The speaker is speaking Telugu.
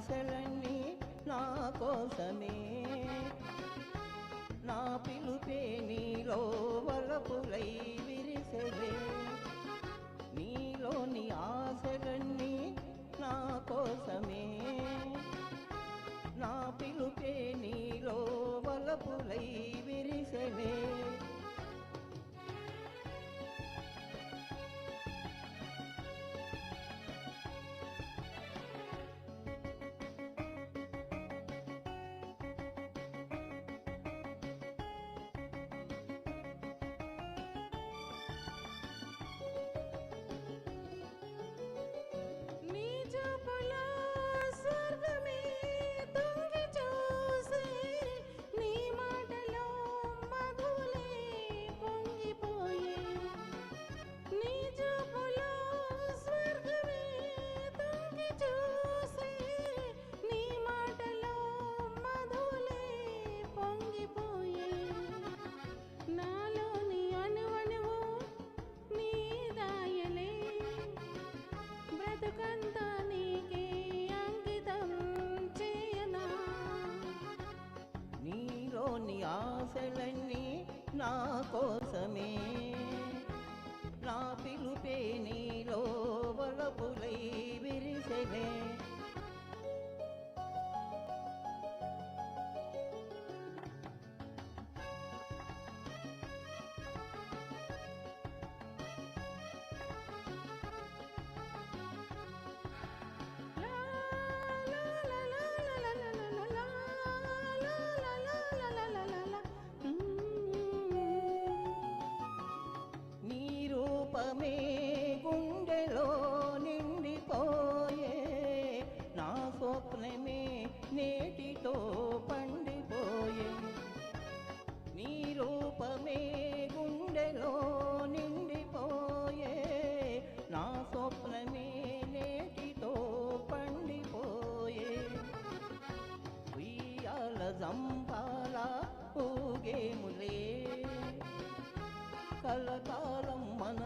ఆశలన్నీ నా కోసమే, నా పిలుపే నీలో వలపులై విరిసెలే. నీలోని ఆశలన్నీ నా కోసమే, నా పిలుపే నీలో వలపులై విరిసెలే. నీలోని ఆశలన్నీ నా కోసమే, నా పిలుపే నీలో వలపులై విరిసెలే. రూపమే గుండెలో నిండిపోయే, నా స్వప్నమే నేటితో పండిపోయే. నీ రూపమే గుండెలో నిండిపోయే, నా స్వప్నమే నేటితో పండిపోయే. ఉయ్యాల జంపాల ఊగేములే, కలకాలం మన